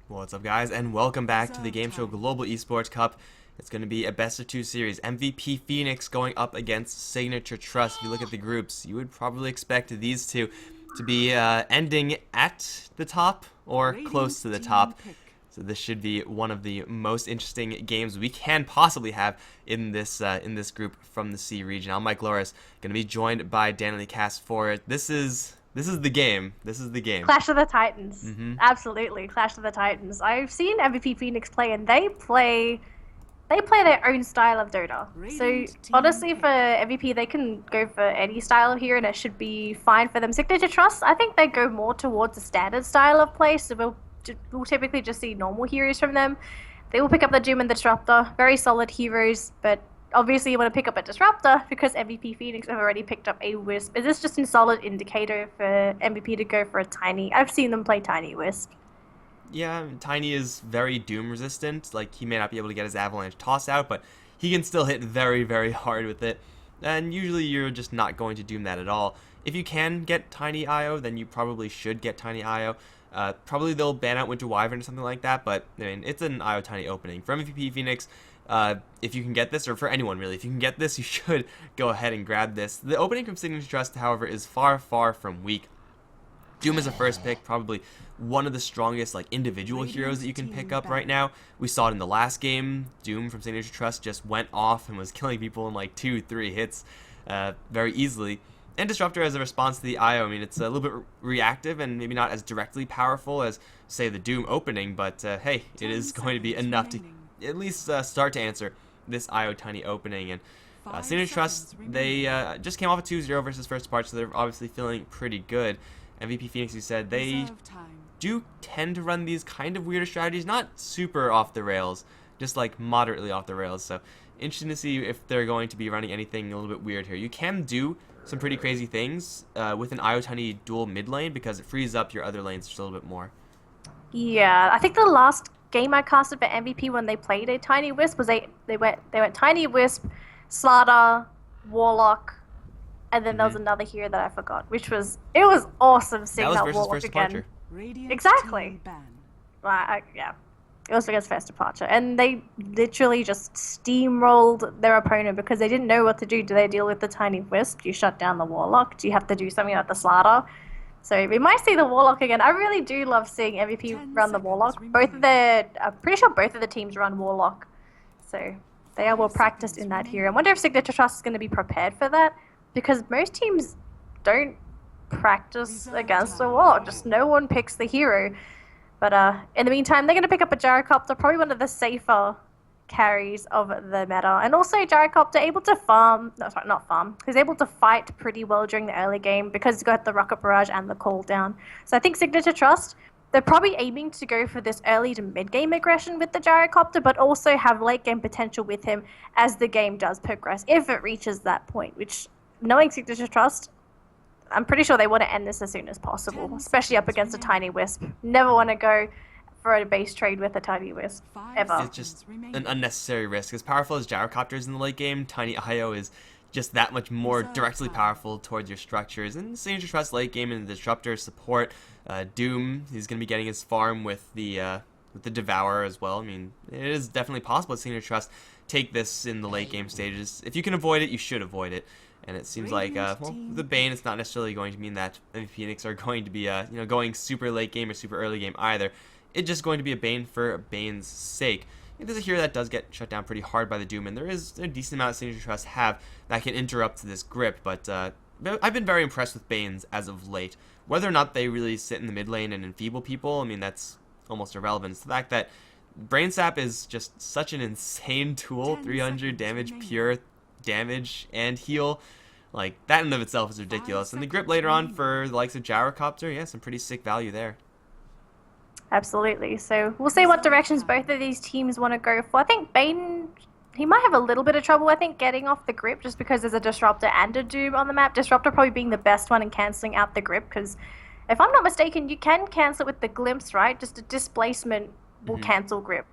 What's up, guys, and welcome back to the GameShow Global Esports Cup. It's going to be a best-of-2 series. MVP Phoenix going up against Signature Trust. If you look at the groups, you would probably expect these two to be ending at the top or close to the top. So this should be one of the most interesting games we can possibly have in this group from the C region. I'm mikelorus, going to be joined by Daneliecasts for it. This is the game. This is the game. Clash of the Titans. Absolutely, Clash of the Titans. I've seen MVP Phoenix play, and they play their own style of Dota. So honestly, for MVP, they can go for any style of hero, and it should be fine for them. Signature Trust, I think they go more towards the standard style of play. So we'll typically just see normal heroes from them. They will pick up the Doom and the Disruptor, very solid heroes, but obviously you want to pick up a Disruptor because MVP Phoenix have already picked up a Wisp. Is this just a solid indicator for MVP to go for a Tiny? I've seen them play Tiny Wisp. Yeah, Tiny is very Doom resistant. Like, he may not be able to get his Avalanche toss out, but he can still hit very, very hard with it. And usually you're just not going to Doom that at all. If you can get Tiny IO, then you probably should get Tiny IO. Probably they'll ban out Winter Wyvern or something like that, but I mean, it's an IO Tiny opening. For MVP Phoenix, if you can get this, or for anyone really, if you can get this, you should go ahead and grab this. The opening from Signature Trust, however, is far, far from weak. Doom is a first pick, probably one of the strongest individual heroes that you can pick up right now. We saw it in the last game. Doom from Signature Trust just went off and was killing people in 2-3 hits very easily. And Disruptor, as a response to the IO, I mean, it's a little bit reactive and maybe not as directly powerful as, say, the Doom opening, but hey, it is going to be enough to at least start to answer this IO Tiny opening. And Signature Trust, they just came off a 2-0 versus First Part, so they're obviously feeling pretty good. MVP Phoenix, you said, they do tend to run these kind of weirder strategies, not super off the rails, just moderately off the rails. So interesting to see if they're going to be running anything a little bit weird here. You can do some pretty crazy things with an IO Tiny dual mid lane because it frees up your other lanes just a little bit more. Yeah, I think the last game I casted for MVP when they played a Tiny Wisp was they went Tiny Wisp, Slaughter, Warlock, and then there was another hero that I forgot, which was awesome seeing that Warlock again. Exactly. Yeah. It was against First Departure, and they literally just steamrolled their opponent because they didn't know what to do. Do they deal with the Tiny Wisp? Do you shut down the Warlock? Do you have to do something like the Slaughter? So we might see the Warlock again. I really do love seeing MVP run the Warlock. I'm pretty sure both of the teams run Warlock, so they are well practiced in that hero. I wonder if Signature Trust is going to be prepared for that, because most teams don't practice against the Warlock. Just no one picks the hero. But in the meantime, they're going to pick up a Gyrocopter, probably one of the safer carries of the meta. And also Gyrocopter able to farm, no, sorry, not farm. He's able to fight pretty well during the early game because he's got the Rocket Barrage and the Call Down. So I think Signature Trust, they're probably aiming to go for this early to mid-game aggression with the Gyrocopter, but also have late-game potential with him as the game does progress, if it reaches that point, which, knowing Signature Trust, I'm pretty sure they want to end this as soon as possible, especially up against a Tiny Wisp. Never want to go for a base trade with a Tiny Wisp, ever. It's just an unnecessary risk. As powerful as Gyrocopters in the late game, Tiny IO is just that much more directly powerful towards your structures. And Signature Trust late game and the Disruptor support. Doom, he's going to be getting his farm with the Devourer as well. I mean, it is definitely possible that Signature Trust take this in the late game stages. If you can avoid it, you should avoid it. And it seems like, the Bane, it's not necessarily going to mean that MVP Phoenix are going to be, going super late game or super early game either. It's just going to be a Bane for Bane's sake. If there's a hero that does get shut down pretty hard by the Doom, and there is a decent amount of Signature Trust have that can interrupt this grip, but I've been very impressed with Banes as of late. Whether or not they really sit in the mid lane and enfeeble people, I mean, that's almost irrelevant. It's the fact that Brain Sap is just such an insane tool, 300 damage pure damage and heal, that in and of itself is ridiculous. And the grip later on for the likes of Gyrocopter, yeah, some pretty sick value there. Absolutely. So we'll see what directions both of these teams want to go for. I think Bane, he might have a little bit of trouble, I think, getting off the grip just because there's a Disruptor and a Doom on the map. Disruptor probably being the best one in cancelling out the grip, because if I'm not mistaken, you can cancel it with the Glimpse, right? Just a displacement will cancel grip.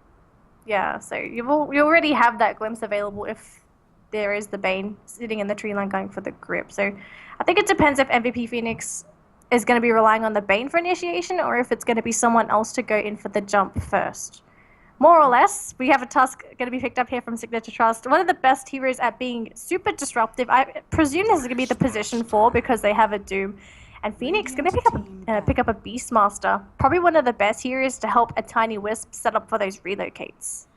Yeah, so you already have that Glimpse available if there is the Bane sitting in the tree line going for the grip. So I think it depends if MVP Phoenix is going to be relying on the Bane for initiation, or if it's going to be someone else to go in for the jump first. More or less, we have a task going to be picked up here from Signature Trust. One of the best heroes at being super disruptive. I presume this is going to be the position 4 because they have a Doom. And Phoenix going to pick up a Beastmaster. Probably one of the best heroes to help a Tiny Wisp set up for those relocates.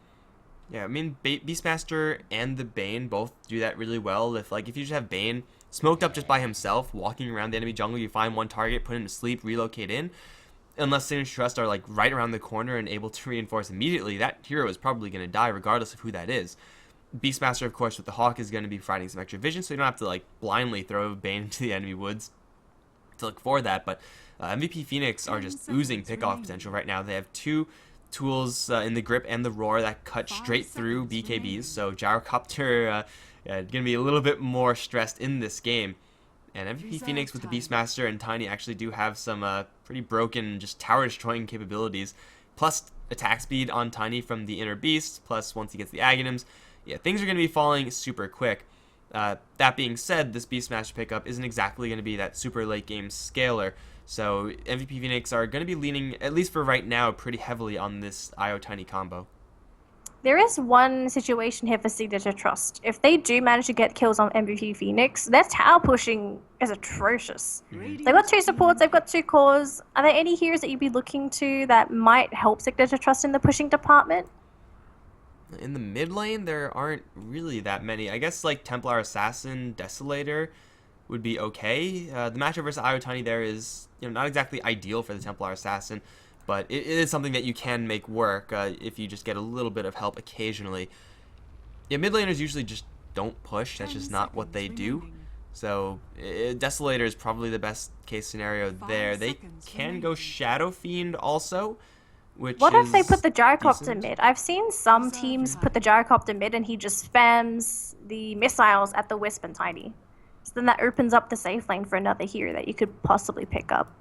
Yeah, I mean, Beastmaster and the Bane both do that really well. If you just have Bane smoked up just by himself, walking around the enemy jungle, you find one target, put him to sleep, relocate in. Unless Signature Trust are right around the corner and able to reinforce immediately, that hero is probably going to die regardless of who that is. Beastmaster, of course, with the Hawk is going to be providing some extra vision, so you don't have to blindly throw Bane into the enemy woods to look for that. But MVP Phoenix are just oozing pickoff potential right now. They have 2 tools in the grip and the roar that cut straight through BKBs, so Gyrocopter going to be a little bit more stressed in this game. And MVP Phoenix with the Beastmaster and Tiny actually do have some pretty broken, just tower-destroying capabilities. Plus attack speed on Tiny from the Inner Beast, plus once he gets the Aghanims. Yeah, things are going to be falling super quick. That being said, this Beastmaster pickup isn't exactly going to be that super late-game scaler. So MVP Phoenix are going to be leaning, at least for right now, pretty heavily on this IO Tiny combo. There is one situation here for Signature Trust. If they do manage to get kills on MVP Phoenix, their tower pushing is atrocious. They've got 2 supports, they've got 2 cores. Are there any heroes that you'd be looking to that might help Signature Trust in the pushing department? In the mid lane, there aren't really that many. I guess Templar Assassin, Desolator would be okay. The matchup versus IO Tiny there is not exactly ideal for the Templar Assassin, but it is something that you can make work if you just get a little bit of help occasionally. Yeah, mid laners usually just don't push. That's just not what they do. So Desolator is probably the best case scenario there. They can go Shadow Fiend also, which What if they put the Gyrocopter decent. mid? I've seen some teams put the Gyrocopter mid and he just spams the missiles at the Wisp and Tiny. So then that opens up the safe lane for another hero that you could possibly pick up.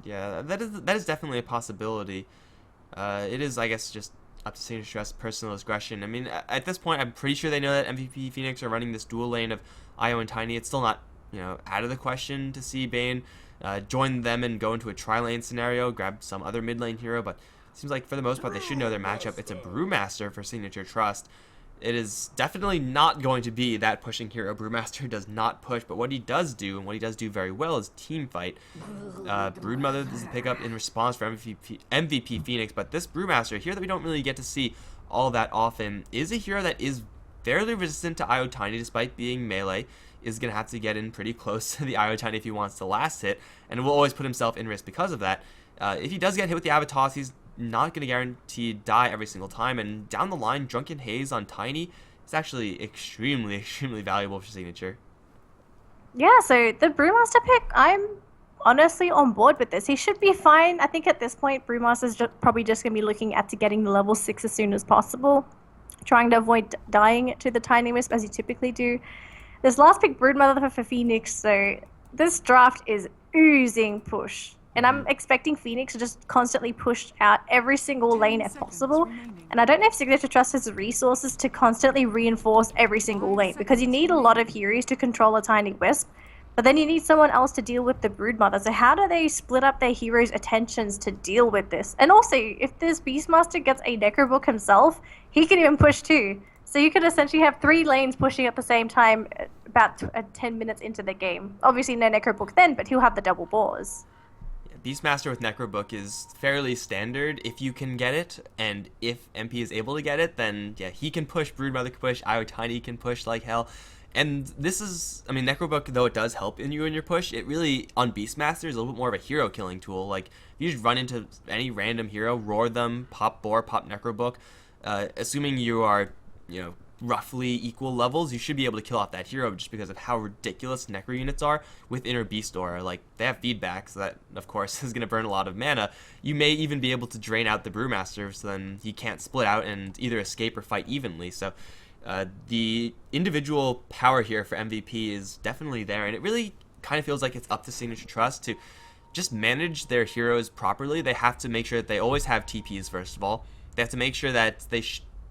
Yeah, that is definitely a possibility. It is, I guess, just up to Signature Trust personal discretion. I mean, at this point, I'm pretty sure they know that MVP Phoenix are running this dual lane of IO and Tiny. It's still not, out of the question to see Bane join them and go into a tri-lane scenario, grab some other mid lane hero, but it seems like for the most part they should know their matchup. It's a Brewmaster for Signature Trust. It is definitely not going to be that pushing hero. Brewmaster does not push, but what he does do, and what he does do very well, is team fight. Broodmother is the pickup in response for MVP Phoenix, but this Brewmaster, a hero that we don't really get to see all that often, is a hero that is fairly resistant to IO Tiny despite being melee, is going to have to get in pretty close to the IO Tiny if he wants to last hit, and will always put himself in risk because of that. If he does get hit with the Avatos, he's not going to guarantee die every single time, and down the line, Drunken Haze on Tiny is actually extremely, extremely valuable for Signature. Yeah, so the Brewmaster pick, I'm honestly on board with this. He should be fine. I think at this point, Brewmaster's probably just going to be looking at getting the level 6 as soon as possible, trying to avoid dying to the Tiny Wisp as you typically do. This last pick, Broodmother for Phoenix, so this draft is oozing push. And I'm expecting Phoenix to just constantly push out every single lane if possible. And I don't know if Signature Trust has the resources to constantly reinforce every single lane, because you need a lot of heroes to control a Tiny Wisp, but then you need someone else to deal with the Broodmother. So how do they split up their heroes' attentions to deal with this? And also, if this Beastmaster gets a Necrobook himself, he can even push too. So you could essentially have 3 lanes pushing at the same time about 10 minutes into the game. Obviously no Necrobook then, but he'll have the double boars. Beastmaster with Necrobook is fairly standard if you can get it, and if MP is able to get it, then yeah, he can push, Broodmother can push, IO Tiny can push like hell. And this is, I mean, Necrobook, though it does help in your push, it really, on Beastmaster, is a little bit more of a hero killing tool. Like, if you just run into any random hero, roar them, pop Boar, pop Necrobook, assuming you are, roughly equal levels, you should be able to kill off that hero just because of how ridiculous Necro units are with Inner Beast Aura. Like, they have feedback, so that, of course, is going to burn a lot of mana. You may even be able to drain out the Brewmaster, so then he can't split out and either escape or fight evenly. So the individual power here for MVP is definitely there, and it really kind of feels like it's up to Signature Trust to just manage their heroes properly. They have to make sure that they always have TPs, first of all. They have to make sure that they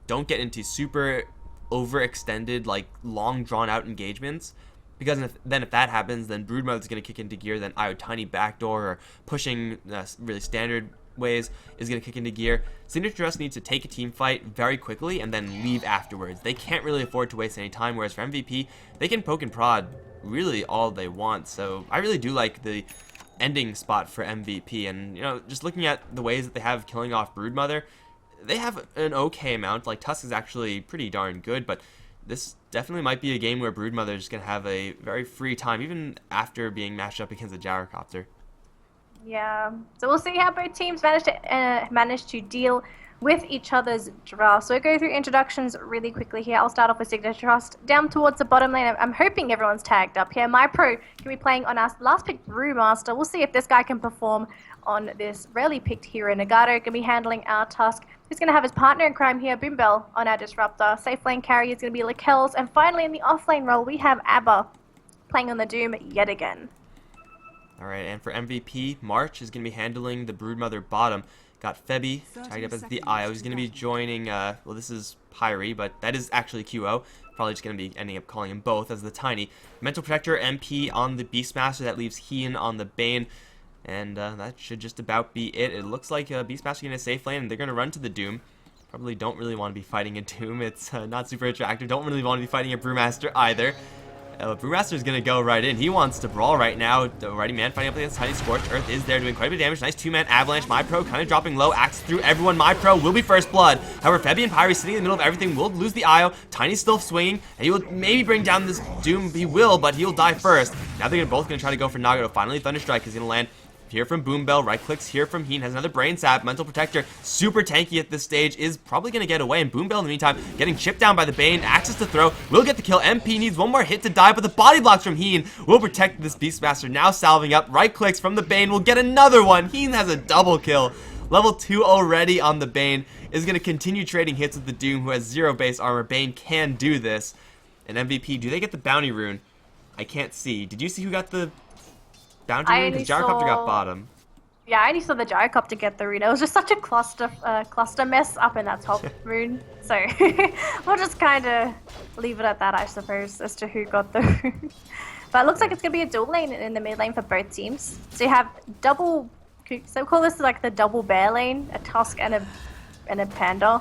don't get into super overextended, long drawn out engagements, Because if that happens, then Broodmother's going to kick into gear, then IO Tiny backdoor or pushing really standard ways is going to kick into gear. Signature Trust needs to take a team fight very quickly and then leave afterwards. They can't really afford to waste any time, whereas for MVP, they can poke and prod really all they want. So I really do like the ending spot for MVP, and just looking at the ways that they have killing off Broodmother, they have an okay amount. Like Tusk is actually pretty darn good, but this definitely might be a game where Broodmother is going to have a very free time, even after being matched up against a Gyrocopter. Yeah, so we'll see how both teams manage to deal with each other's draft. So we'll go through introductions really quickly here. I'll start off with Signature Trust. Down towards the bottom lane, I'm hoping everyone's tagged up here. My Pro can be playing on our last pick Brewmaster. We'll see if this guy can perform on this rarely picked hero. Nagato can be handling our Tusk. He's going to have his partner in crime here, Boombell, on our Disruptor. Safe lane carry is going to be Lakells. And finally, in the off-lane role, we have Abba playing on the Doom yet again. All right, and for MVP, March is going to be handling the Broodmother bottom. Got Febby tagged up as the IO. He's going to be joining, well, this is Pyre, but that is actually QO. Probably just going to be ending up calling him both as the Tiny. Mental Protector, MP on the Beastmaster. That leaves Hien on the Bane. And that should just about be it. It looks like Beastmaster getting a safe lane, and they're going to run to the Doom. Probably don't really want to be fighting a Doom. It's not super attractive. Don't really want to be fighting a Brewmaster either. Brewmaster is going to go right in. He wants to brawl right now. The Righty Man fighting up against Tiny. Scorched Earth is there doing quite a bit of damage. Nice two-man avalanche. My Pro kind of dropping low. Axe through everyone. My Pro will be first blood. However, Febby and Pyre sitting in the middle of everything will lose the IO. Tiny's still swinging, and he will maybe bring down this Doom. He will, but he'll die first. Now they're both going to try to go for Nagato. Finally, Thunderstrike is going to land. Here from Boombell, right clicks here from Hien, has another Brain Sap, Mental Protector, super tanky at this stage, is probably going to get away, and Boombell in the meantime, getting chipped down by the Bane, access to throw, will get the kill, MP needs one more hit to die, but the body blocks from Hien will protect this Beastmaster, now salving up, right clicks from the Bane, will get another one, Hien has a double kill, level 2 already on the Bane, is going to continue trading hits with the Doom, who has 0 base armor, Bane can do this, and MVP, do they get the bounty rune? I can't see, did you see who got the bounty rune? Because Gyrocopter got bottom. Yeah, I only saw the Gyrocopter get the rune. It was just such a cluster mess up in that top rune. So we'll just kind of leave it at that, I suppose, as to who got the rune. But it looks like it's going to be a dual lane in the mid lane for both teams. So you have double, so we'll call this like the double bear lane, a Tusk and a Panda,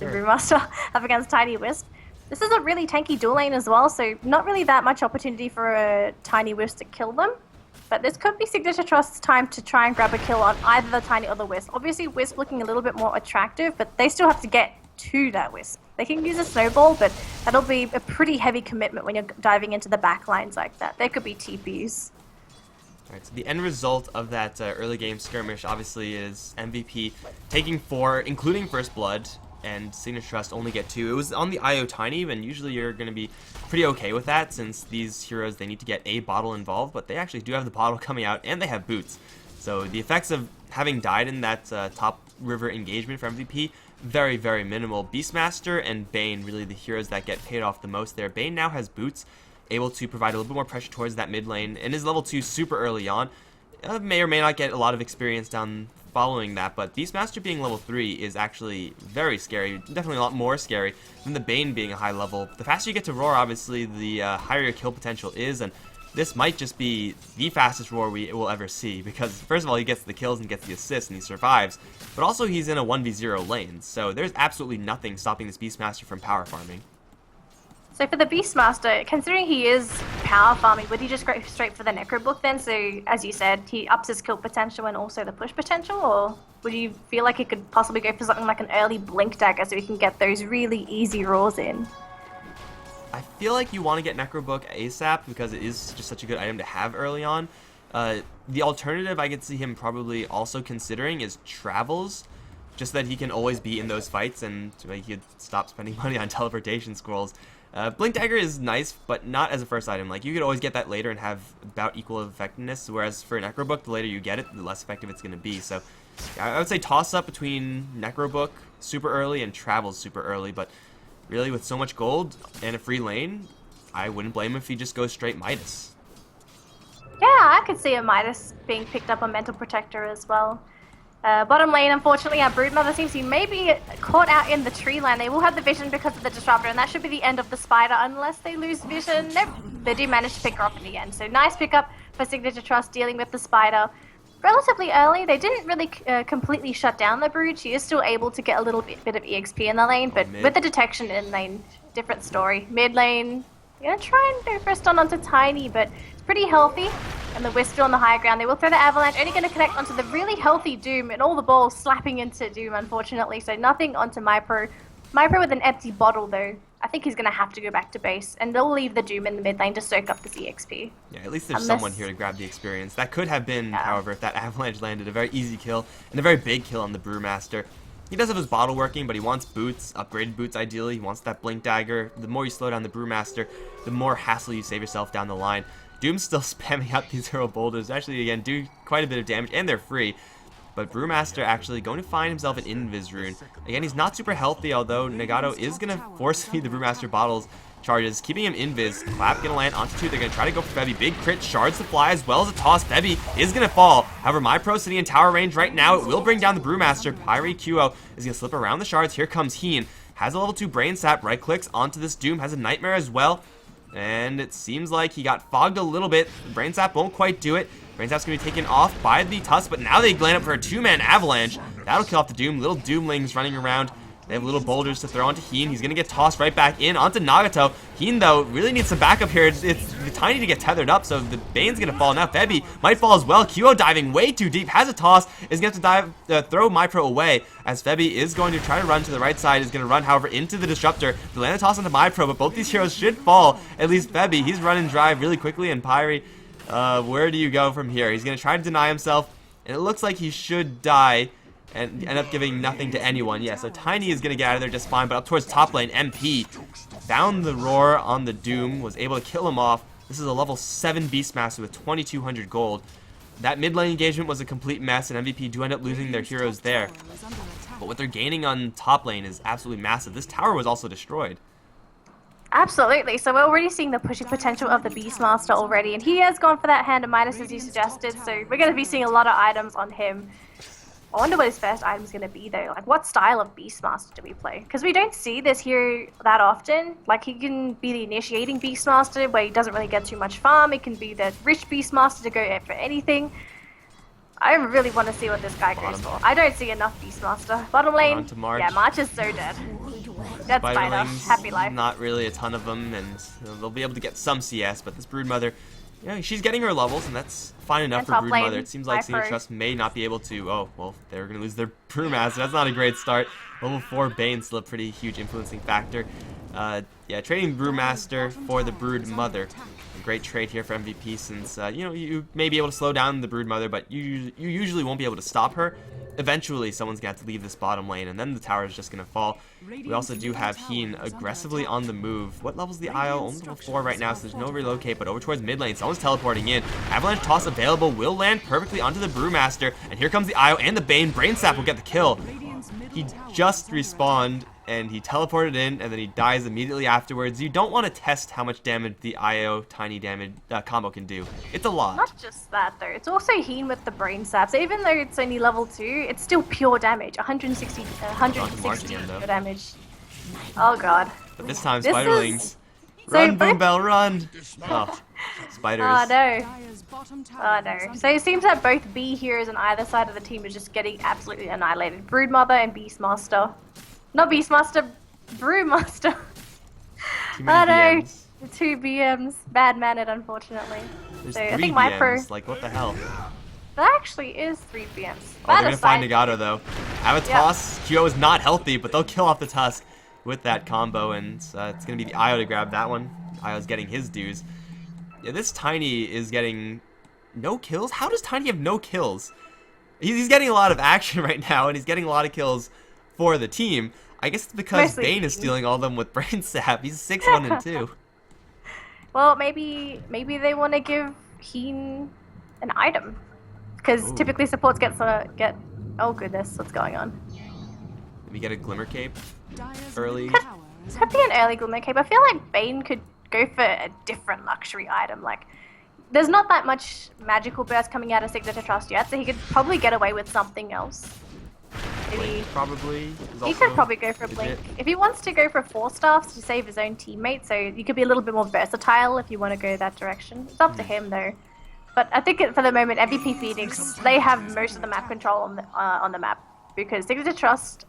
the Brewmaster, up against Tiny Wisp. This is a really tanky dual lane as well, so not really that much opportunity for a Tiny Wisp to kill them. But this could be Signature Trust's time to try and grab a kill on either the Tiny or the Wisp. Obviously, Wisp looking a little bit more attractive, but they still have to get to that Wisp. They can use a snowball, but that'll be a pretty heavy commitment when you're diving into the back lines like that. There could be TPs. Alright, so the end result of that early game skirmish obviously is MVP taking 4, including First Blood, and Signature Trust only get 2. It was on the IO Tiny, and usually you're going to be pretty okay with that since these heroes, they need to get a bottle involved, but they actually do have the bottle coming out, and they have boots. So the effects of having died in that top river engagement for MVP, very, very minimal. Beastmaster and Bane, really the heroes that get paid off the most there. Bane now has boots, able to provide a little bit more pressure towards that mid lane, and is level 2 super early on. May or may not get a lot of experience down following that, but Beastmaster being level 3 is actually very scary, definitely a lot more scary than the Bane being a high level. The faster you get to Roar, obviously, the higher your kill potential is, and this might just be the fastest Roar we will ever see, because first of all, he gets the kills and gets the assists and he survives, but also he's in a 1v0 lane, so there's absolutely nothing stopping this Beastmaster from power farming. So for the Beastmaster, considering he is power farming, would he just go straight for the Necrobook then? So as you said, he ups his kill potential and also the push potential, or would you feel like he could possibly go for something like an early Blink Dagger so he can get those really easy roars in? I feel like you want to get Necrobook ASAP because it is just such a good item to have early on. The alternative I could see him probably also considering is Travels, just so that he can always be in those fights and he could stop spending money on teleportation scrolls. Blink Dagger is nice, but not as a first item. Like, you could always get that later and have about equal effectiveness, whereas for Necrobook, the later you get it, the less effective it's going to be. So I would say toss up between Necrobook super early and Travels super early, but really with so much gold and a free lane, I wouldn't blame him if he just goes straight Midas. Yeah, I could see a Midas being picked up on Mental Protector as well. Bottom lane, unfortunately, our Broodmother seems to be maybe caught out in the tree line. They will have the vision because of the Disruptor, and that should be the end of the Spider unless they lose vision. Nope, they do manage to pick her up in the end. So nice pickup for Signature Trust dealing with the Spider. Relatively early, they didn't really completely shut down the Brood. She is still able to get a little bit of EXP in the lane, but with the detection in lane, different story. Mid lane, gonna try and go for a stun onto Tiny, but it's pretty healthy. And the Wisp still on the high ground. They will throw the Avalanche, only going to connect onto the really healthy Doom, and all the balls slapping into Doom, unfortunately. So nothing onto MyPro. MyPro with an empty bottle, though. I think he's going to have to go back to base, and they'll leave the Doom in the mid lane to soak up this EXP. Yeah, at least there's someone here to grab the experience. That could have been, however, if that Avalanche landed a very easy kill, and a very big kill on the Brewmaster. He does have his bottle working, but he wants boots, upgraded boots ideally. He wants that Blink Dagger. The more you slow down the Brewmaster, the more hassle you save yourself down the line. Doom's still spamming out these hero boulders. Actually, again, do quite a bit of damage, and they're free. But Brewmaster actually going to find himself an Invis rune. Again, he's not super healthy, although Nagato is going to force feed the Brewmaster bottles charges, keeping him Invis. Clap going to land onto 2. They're going to try to go for Febby. Big crit, shards to fly, as well as a toss. Febby is going to fall. However, MyPro sitting in tower range right now. It will bring down the Brewmaster. Pyre QO is going to slip around the shards. Here comes Heen. Has a level 2 Brain Sap. Right clicks onto this Doom. Has a Nightmare as well. And it seems like he got fogged a little bit. Brain Sap won't quite do it. Brain Sap's going to be taken off by the Tusk, but now they land up for a 2-man Avalanche. That'll kill off the Doom. Little Doomlings running around. They have little boulders to throw onto Heen. He's going to get tossed right back in onto Nagato. Heen, though, really needs some backup here. It's Tiny to get tethered up, so the Bane's going to fall. Now Febby might fall as well. QO diving way too deep. Has a toss. Is going to have to throw MyPro away, as Febby is going to try to run to the right side. Is going to run, however, into the Disruptor. The land a toss onto MyPro, but both these heroes should fall. At least Febby. He's running dry really quickly, and Pyre, where do you go from here? He's going to try to deny himself, and it looks like he should die and end up giving nothing to anyone. Yeah, so Tiny is going to get out of there just fine, but up towards top lane, MP found the roar on the Doom, was able to kill him off. This is a level 7 Beastmaster with 2,200 gold. That mid lane engagement was a complete mess, and MVP do end up losing their heroes there. But what they're gaining on top lane is absolutely massive. This tower was also destroyed. Absolutely. So we're already seeing the pushing potential of the Beastmaster already, and he has gone for that Hand of Midas as you suggested, so we're going to be seeing a lot of items on him. I wonder what his first item is going to be, though. Like, what style of Beastmaster do we play? Because we don't see this here that often. Like, he can be the initiating Beastmaster, where he doesn't really get too much farm. It can be the rich Beastmaster to go for anything. I really want to see what this guy goes for. I don't see enough Beastmaster. Bottom lane, yeah, March is so dead. Dead Spider, happy life. Not really a ton of them, and they'll be able to get some CS, but this Broodmother, yeah, she's getting her levels, and that's fine enough for Broodmother. It seems like Signature Trust may not be able to. Oh, well, they're going to lose their Brewmaster. That's not a great start. Level 4 Bane still a pretty huge influencing factor. Yeah, trading Brewmaster for the Broodmother. A great trade here for MVP, since you know, you may be able to slow down the Broodmother, but you usually won't be able to stop her. Eventually, someone's going to have to leave this bottom lane, and then the tower is just going to fall. We also do have Heen aggressively on the move. What level's the IO? Only level 4 right now, so there's no relocate, but over towards mid lane, someone's teleporting in. Avalanche toss available, will land perfectly onto the Brewmaster, and here comes the IO and the Bane. Brain Sap will get the kill. He just respawned, and he teleported in, and then he dies immediately afterwards. You don't want to test how much damage the IO Tiny damage combo can do. It's a lot. Not just that, though. It's also Heen with the Brain Sap. So even though it's only level 2, it's still pure damage. 160 pure damage. Oh, God. But this time, Spiderlings. Run, Boom Bell, run! Oh, spiders. Oh, no. Oh, no. So it seems that both B heroes on either side of the team are just getting absolutely annihilated. Broodmother and Beastmaster. Not Beastmaster, Brewmaster. Too many BMs. The 2 BMs. Bad mannered, unfortunately. There's so 3 I think BMs. Like, what the hell? That actually is 3 BMs. Oh, they're going to find Nagato, though. Have a toss. QO is not healthy, but they'll kill off the Tusk with that combo, and it's going to be the IO to grab that one. IO's getting his dues. Yeah, this Tiny is getting no kills? How does Tiny have no kills? He's getting a lot of action right now, and he's getting a lot of kills for the team. I guess it's because mostly Bane is stealing all of them with Brain Sap. He's 6-1 and 2. Well, maybe they want to give Heen an item, because typically supports get. Oh goodness, what's going on? Maybe get a Glimmer Cape early. Could be an early Glimmer Cape. I feel like Bane could go for a different luxury item. Like, there's not that much magical burst coming out of Signature Trust yet, so he could probably get away with something else. Maybe Probably. he could probably go for a Blink. If he wants to go for 4 staffs to save his own teammate, so you could be a little bit more versatile if you want to go that direction. It's up to him though. But I think for the moment, MVP Phoenix, they have most of the map control on the map. Because Signature Trust,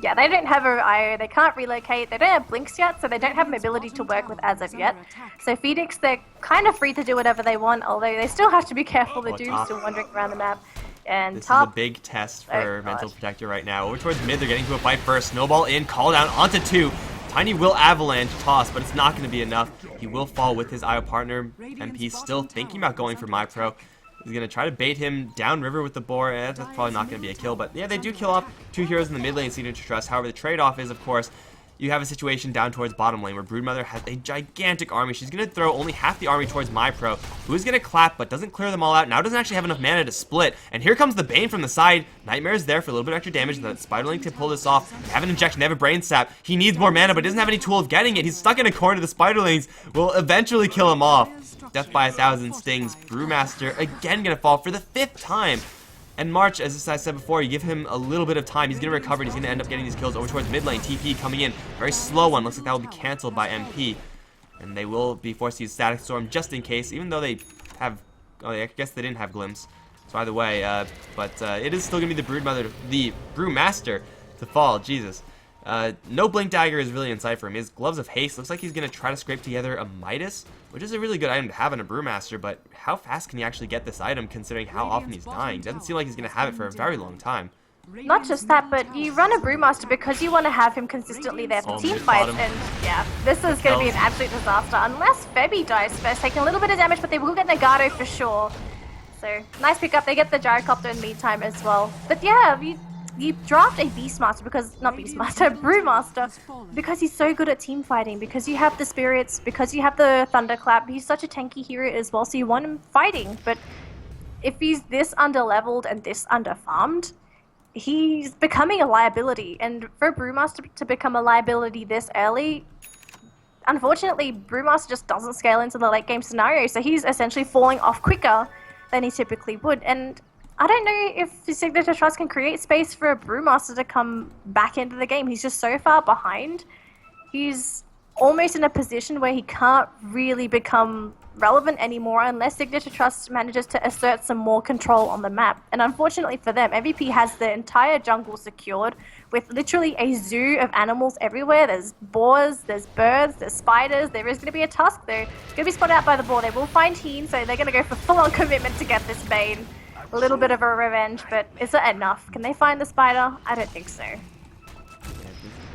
yeah, they don't have a IO, they can't relocate, they don't have blinks yet, so they don't have mobility to work with as of yet. So Phoenix, they're kind of free to do whatever they want, although they still have to be careful, the Doom's still wandering around the map. And this is a big test for Mental Protector right now. Over towards mid, they're getting to a fight first. Snowball in, call down onto 2. Tiny will avalanche toss, but it's not going to be enough. He will fall with his IO partner. MP still thinking about going for MyPro. He's going to try to bait him downriver with the boar. That's probably not going to be a kill, but yeah, they do kill off 2 heroes in the mid lane, Signature Trust. However, the trade-off is, of course, you have a situation down towards bottom lane where Broodmother has a gigantic army. She's going to throw only half the army towards MyPro, who is going to clap but doesn't clear them all out. Now doesn't actually have enough mana to split. And here comes the Bane from the side. Nightmare is there for a little bit of extra damage. The Spiderling can pull this off. They have an injection, they have a Brain Sap. He needs more mana but doesn't have any tool of getting it. He's stuck in a corner. The Spiderlings will eventually kill him off. Death by 1,000 stings. Brewmaster again going to fall for the 5th time. And March, as I said before, you give him a little bit of time. He's going to recover and he's going to end up getting these kills over towards mid lane. TP coming in. Very slow one. Looks like that will be cancelled by MP. And they will be forced to use Static Storm just in case, even though they have... Oh, I guess they didn't have Glimpse. So either way, it is still going to be the Broodmother, the Brewmaster to fall. Jesus. No Blink Dagger is really in sight for him. His Gloves of Haste looks like he's going to try to scrape together a Midas, which is a really good item to have in a Brewmaster, but how fast can he actually get this item considering how often he's dying? Doesn't seem like he's going to have it for a very long time. Not just that, but you run a Brewmaster because you want to have him consistently there for team fights, and yeah, this is going to be an absolute disaster unless Febby dies first, taking a little bit of damage, but they will get Nagato for sure. So, nice pickup. They get the Gyrocopter in meantime as well. But yeah, you draft a Beastmaster because, not Beastmaster, Brewmaster, because he's so good at team fighting, because you have the Spirits, because you have the Thunderclap. He's such a tanky hero as well, so you want him fighting. But if he's this underleveled and this underfarmed, he's becoming a liability. And for a Brewmaster to become a liability this early, unfortunately, Brewmaster just doesn't scale into the late game scenario, so he's essentially falling off quicker than he typically would. And I don't know if Signature Trust can create space for a Brewmaster to come back into the game. He's just so far behind. He's almost in a position where he can't really become relevant anymore unless Signature Trust manages to assert some more control on the map. And unfortunately for them, MVP has the entire jungle secured with literally a zoo of animals everywhere. There's boars, there's birds, there's spiders. There is going to be a Tusk though. It's going to be spotted out by the boar. They will find Heen, so they're going to go for full-on commitment to get this Bane. A little bit of a revenge, but is it enough? Can they find the spider? I don't think so. Yeah,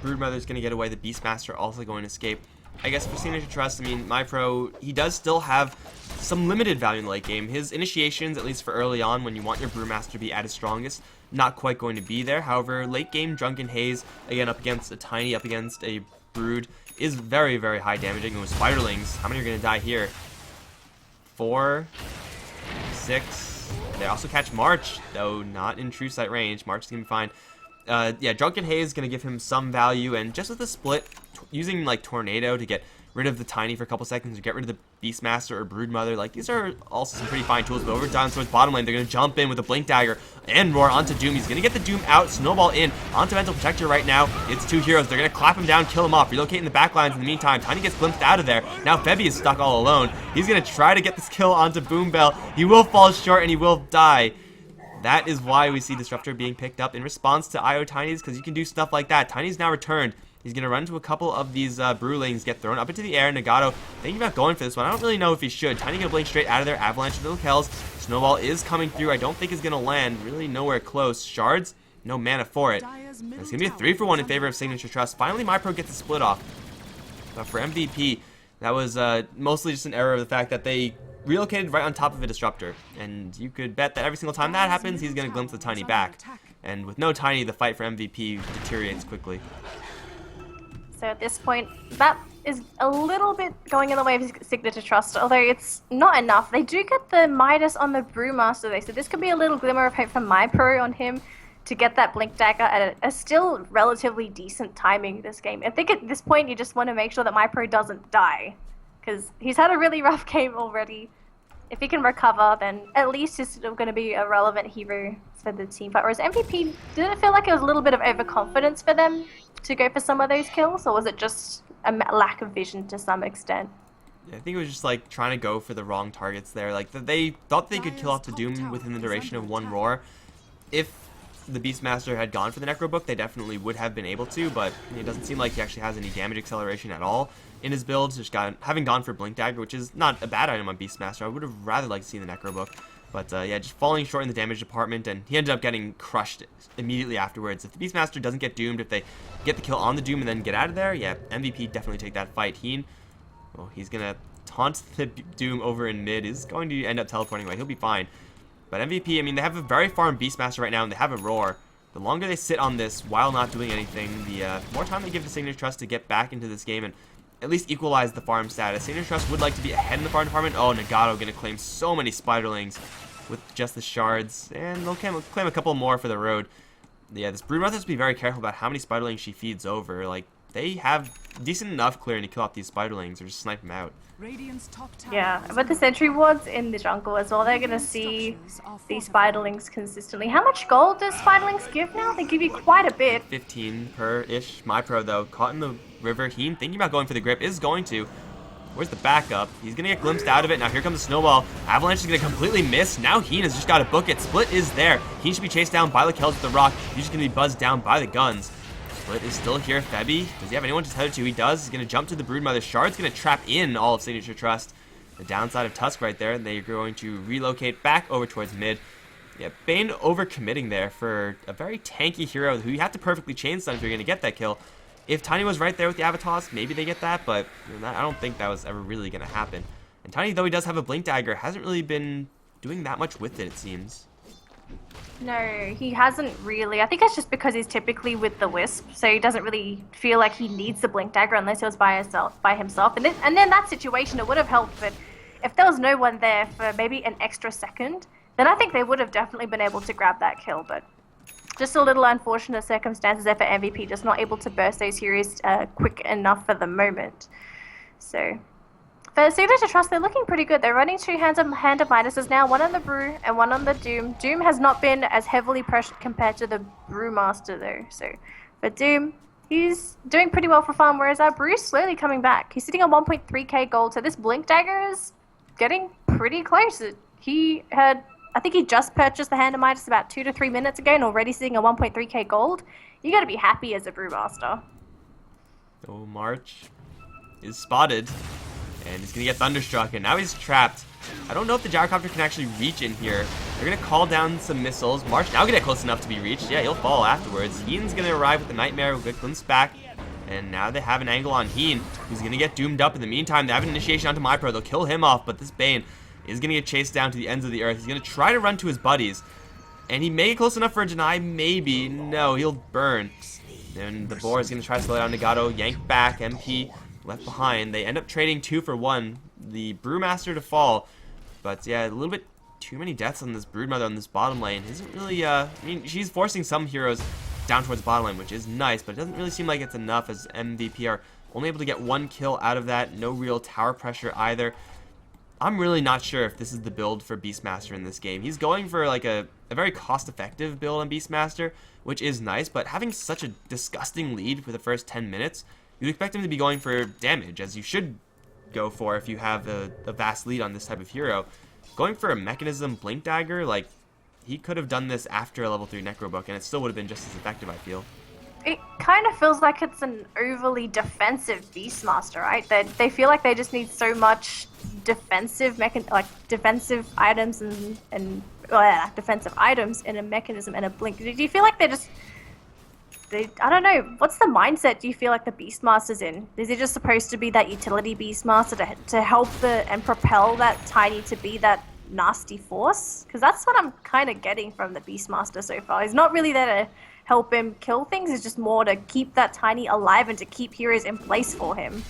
Broodmother's going to get away. The Beastmaster also going to escape. I guess for Signature Trust, I mean, MyPro, he does still have some limited value in the late game. His initiations, at least for early on, when you want your Brewmaster to be at his strongest, not quite going to be there. However, late game Drunken Haze, again, up against a Tiny, up against a Brood, is very, very high damaging. And with Spiderlings, how many are going to die here? 4, 6... They also catch March, though not in true sight range. March is going to be fine. Yeah, Drunken Haze is going to give him some value, and just with the split, using like Tornado to get rid of the Tiny for a couple seconds, or get rid of the Beastmaster or Broodmother, like these are also some pretty fine tools. But over down towards bottom lane, they're going to jump in with a Blink Dagger and Roar onto Doom. He's going to get the Doom out, Snowball in, onto Mental Protector right now. It's 2 heroes. They're going to clap him down, kill him off, relocate in the back lines in the meantime. Tiny gets glimpsed out of there. Now Febby is stuck all alone. He's going to try to get this kill onto Boombell. He will fall short and he will die. That is why we see Disruptor being picked up in response to IO Tinies, because you can do stuff like that. Tiny's now returned. He's going to run into a couple of these Brewlings, get thrown up into the air. Nagato thinking about going for this one. I don't really know if he should. Tiny going to blink straight out of there. Avalanche of little kills. Snowball is coming through. I don't think it's going to land. Really nowhere close. Shards, no mana for it. It's going to be a 3-for-1 in favor of Signature Trust. Finally, MyPro gets a split off. But for MVP, that was mostly just an error of the fact that they relocated right on top of a Disruptor. And you could bet that every single time that happens, he's going to glimpse the Tiny back. And with no Tiny, the fight for MVP deteriorates quickly. So at this point, that is a little bit going in the way of Signature Trust, although it's not enough. They do get the Midas on the Brewmaster though, so this could be a little glimmer of hope for MyPro on him to get that Blink Dagger at a still relatively decent timing this game. I think at this point you just want to make sure that MyPro doesn't die, because he's had a really rough game already. If he can recover, then at least he's still going to be a relevant hero for the team fight. Whereas MVP, did it feel like it was a little bit of overconfidence for them to go for some of those kills, or was it just a lack of vision to some extent? Yeah, I think it was just like trying to go for the wrong targets there. Like they thought they could kill off the Doom within the duration of one roar. If the Beastmaster had gone for the Necro Book, they definitely would have been able to, but it doesn't seem like he actually has any damage acceleration at all in his build. Just having gone for Blink Dagger, which is not a bad item on Beastmaster. I would have rather liked to see the Necro Book. But yeah, just falling short in the damage department, and he ended up getting crushed immediately afterwards. If the Beastmaster doesn't get doomed, if they get the kill on the Doom and then get out of there, yeah, MVP definitely take that fight. Well, he's going to taunt the Doom over in mid, is going to end up teleporting away. He'll be fine. But MVP, I mean, they have a very farm Beastmaster right now, and they have a Roar. The longer they sit on this while not doing anything, the more time they give the Signature Trust to get back into this game and at least equalize the farm status. Signature Trust would like to be ahead in the farm department. Oh, Nagato going to claim so many Spiderlings with just the shards, and they'll claim a couple more for the road. Yeah, this Broodmother has to be very careful about how many Spiderlings she feeds over. Like, they have decent enough clearing to kill off these Spiderlings or just snipe them out. Yeah, but the sentry wards in the jungle as well, they're going to see these Spiderlings consistently. How much gold does Spiderlings give now? They give you quite a bit. 15 per-ish. My pro, though, caught in the river. Heen, thinking about going for the grip, is going to. Where's the backup? He's going to get glimpsed out of it. Now here comes the snowball. Avalanche is going to completely miss. Now Heen has just got to book it. Split is there. Heen should be chased down by the kills with the rock. He's just going to be buzzed down by the guns. Split is still here. Febby, does he have anyone to tether to? He does. He's going to jump to the Broodmother. Shard's going to trap in all of Signature Trust. The downside of Tusk right there, and they're going to relocate back over towards mid. Yeah, Bane overcommitting there for a very tanky hero who you have to perfectly chain stun if you're going to get that kill. If Tiny was right there with the Avatos, maybe they get that, but I don't think that was ever really going to happen. And Tiny, though he does have a Blink Dagger, hasn't really been doing that much with it seems. No, he hasn't really. I think it's just because he's typically with the Wisp, so he doesn't really feel like he needs the Blink Dagger unless he was by himself. And then that situation, it would have helped, but if there was no one there for maybe an extra second, then I think they would have definitely been able to grab that kill, but just a little unfortunate circumstances there for MVP, just not able to burst those heroes quick enough for the moment. So for Signature Trust, they're looking pretty good. They're running two hand of Midases now, one on the Brew and one on the Doom. Doom has not been as heavily pressured compared to the Brewmaster though. So for Doom, he's doing pretty well for farm, whereas our Brew's slowly coming back. He's sitting on 1.3k gold, so this Blink Dagger is getting pretty close. I think he just purchased the Hand of Midas about 2 to 3 minutes ago and already sitting at 1.3k gold. You gotta be happy as a Brewmaster. Oh, March is spotted. And he's going to get Thunderstruck, and now he's trapped. I don't know if the Gyrocopter can actually reach in here. They're going to call down some missiles. March now going to get close enough to be reached. Yeah, he'll fall afterwards. Heen's going to arrive with the Nightmare, with a glimpse back. And now they have an angle on Heen, who's going to get doomed up. In the meantime, they have an initiation onto MyPro. They'll kill him off, but this Bane is going to get chased down to the ends of the earth. He's going to try to run to his buddies. And he may get close enough for a deny, maybe. No, he'll burn. And the Boar is going to try to slow down Nagato. Yank back, MP left behind. They end up trading 2 for 1. The Brewmaster to fall. But yeah, a little bit too many deaths on this Broodmother on this bottom lane. Isn't really, I mean, she's forcing some heroes down towards bottom lane, which is nice, but it doesn't really seem like it's enough as MVP are only able to get 1 kill out of that. No real tower pressure either. I'm really not sure if this is the build for Beastmaster in this game. He's going for like a very cost-effective build on Beastmaster, which is nice, but having such a disgusting lead for the first 10 minutes, you'd expect him to be going for damage, as you should go for if you have a vast lead on this type of hero. Going for a Mechanism Blink Dagger, like, he could have done this after a level 3 Necro Book, and it still would have been just as effective, I feel. It kind of feels like it's an overly defensive Beastmaster, right? They feel like they just need so much defensive defensive items and defensive items in a Mechanism and a Blink. Do you feel like I don't know, what's the mindset do you feel like the Beastmaster's in? Is it just supposed to be that utility Beastmaster to help and propel that Tiny to be that nasty force? Because that's what I'm kind of getting from the Beastmaster so far. He's not really there to help him kill things, it's just more to keep that Tiny alive and to keep heroes in place for him.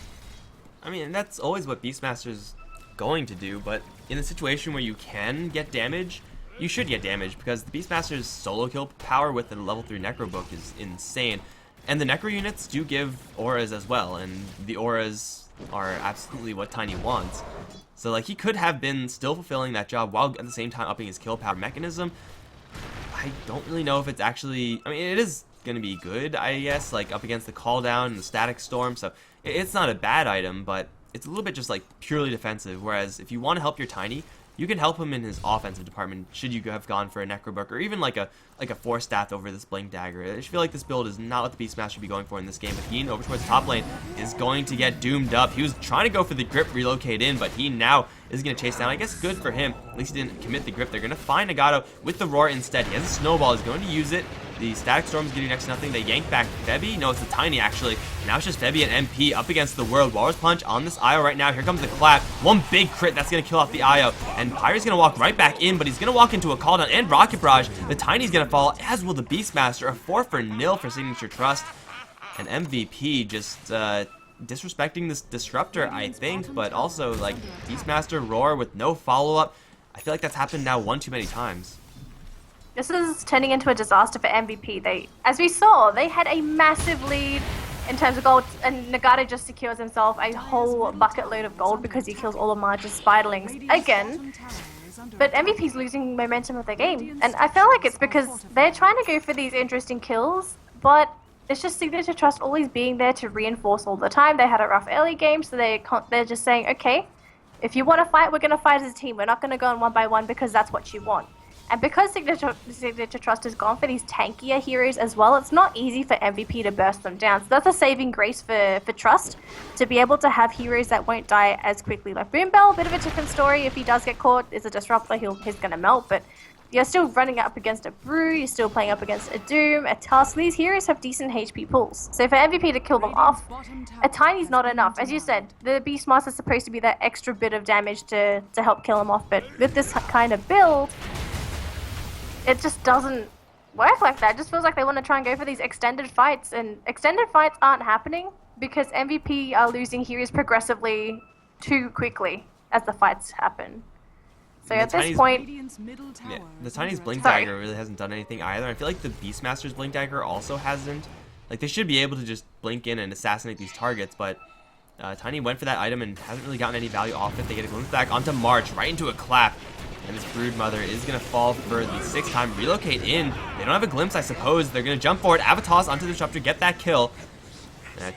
I mean, that's always what Beastmaster's going to do, but in a situation where you can get damage, you should get damage, because the Beastmaster's solo kill power with the level 3 Necro Book is insane. And the Necro units do give auras as well, and the auras are absolutely what Tiny wants. So, like, he could have been still fulfilling that job while at the same time upping his kill power mechanism. I don't really know if it's actually... I mean, it is going to be good, I guess, like, up against the call down and the static storm. So, it's not a bad item, but it's a little bit just, like, purely defensive. Whereas, if you want to help your Tiny, you can help him in his offensive department should you have gone for a Necrobook or even like a Force Staff over this Blink Dagger. I just feel like this build is not what the Beastmaster should be going for in this game. But Heen over towards top lane is going to get doomed up. He was trying to go for the grip relocate in, but he now is going to chase down. I guess good for him. At least he didn't commit the grip. They're going to find Nagato with the Roar instead. He has a Snowball. He's going to use it. The Static Storm is getting next to nothing. They yank back Febby. No, it's the Tiny, actually. Now it's just Febby and MP up against the world. Walrus Punch on this IO right now. Here comes the clap. One big crit. That's going to kill off the IO. And Pyre's going to walk right back in, but he's going to walk into a cooldown and Rocket Barrage. The Tiny's going to fall, as will the Beastmaster. A 4-0 for Signature Trust. And MVP just disrespecting this Disruptor, I think. But also, like, Beastmaster Roar with no follow-up. I feel like that's happened now one too many times. This is turning into a disaster for MVP. As we saw, they had a massive lead in terms of gold, and Nagato just secures himself a whole bucket load of gold because he kills all of Marge's Spiderlings again. But MVP's losing momentum of the game, and I feel like it's because they're trying to go for these interesting kills, but it's just Signature Trust always being there to reinforce all the time. They had a rough early game, so they're just saying, okay, if you want to fight, we're going to fight as a team. We're not going to go on one by one because that's what you want. And because Signature Trust has gone for these tankier heroes as well, it's not easy for MVP to burst them down. So that's a saving grace for Trust, to be able to have heroes that won't die as quickly. Like Boombell, a bit of a different story. If he does get caught, is a Disruptor, he's going to melt. But you're still running up against a Brew, you're still playing up against a Doom, a Tusk. These heroes have decent HP pools. So for MVP to kill them off, a Tiny's not enough. As you said, the Beastmaster's supposed to be that extra bit of damage to help kill him off. But with this kind of build, it just doesn't work like that. It just feels like they want to try and go for these extended fights, and extended fights aren't happening because MVP are losing heroes progressively too quickly as the fights happen. So at this point, yeah, the Tiny's Blink Dagger really hasn't done anything either. I feel like the Beastmaster's Blink Dagger also hasn't. Like, they should be able to just blink in and assassinate these targets, but Tiny went for that item and hasn't really gotten any value off it. They get a glimpse back onto March, right into a clap. And this Brood Mother is going to fall for the 6th time. Relocate in. They don't have a glimpse, I suppose. They're going to jump forward. Avatos onto the Disruptor. Get that kill.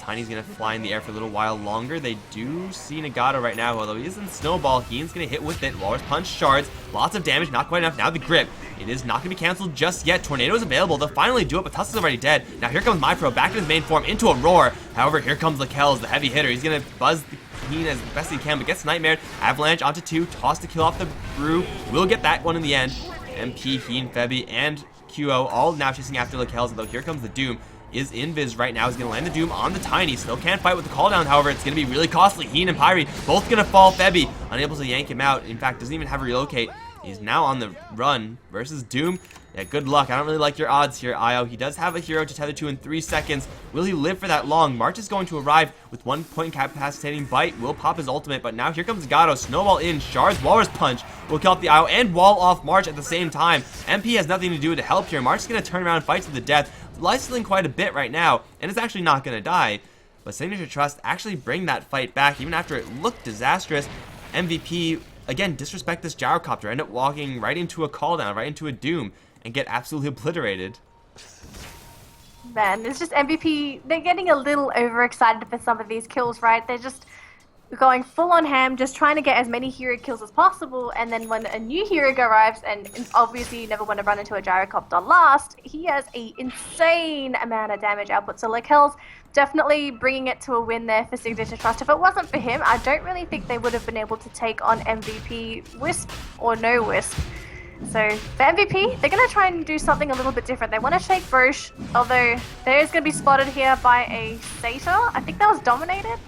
Tiny's going to fly in the air for a little while longer. They do see Nagato right now, although he is in Snowball. Heen's going to hit with it. Walrus Punch shards. Lots of damage. Not quite enough. Now the grip. It is not going to be canceled just yet. Tornado is available. They'll finally do it, but Tusk is already dead. Now here comes MyPro back in his main form into a Roar. However, here comes Lakelz, the heavy hitter. He's going to buzz Heen as best he can, but gets Nightmare. Avalanche onto 2. Toss to kill off the Brew. Will get that one in the end. MP, Heen, Febby, and QO all now chasing after Lakelz, although here comes the Doom. Is invis right now. He's going to land the Doom on the Tiny. Still can't fight with the cooldown, however. It's going to be really costly. Heen and Pyre both going to fall. Febby unable to yank him out. In fact, doesn't even have a relocate. He's now on the run versus Doom. Yeah, good luck. I don't really like your odds here, Io. He does have a hero to tether to in 3 seconds. Will he live for that long? March is going to arrive with 1 point incapacitating bite. Will pop his ultimate, but now here comes Gato. Snowball in. Shards, Walrus Punch will kill off the Io and wall off March at the same time. MP has nothing to do to help here. March is going to turn around and fight to the death. Lifestealing quite a bit right now, and it's actually not going to die. But Signature Trust actually bring that fight back, even after it looked disastrous. MVP, again, disrespect this Gyrocopter, end up walking right into a cooldown, right into a Doom, and get absolutely obliterated. Man, it's just MVP, they're getting a little overexcited for some of these kills, right? They're just going full on ham, just trying to get as many hero kills as possible, and then when a new hero arrives, and obviously you never want to run into a Gyrocopter last, he has an insane amount of damage output. So Lakelz definitely bringing it to a win there for Signature Trust. If it wasn't for him, I don't really think they would have been able to take on MVP, Wisp or no Wisp. So for MVP, they're going to try and do something a little bit different. They want to shake Brosh, although there is going to be spotted here by a Satyr. I think that was dominated.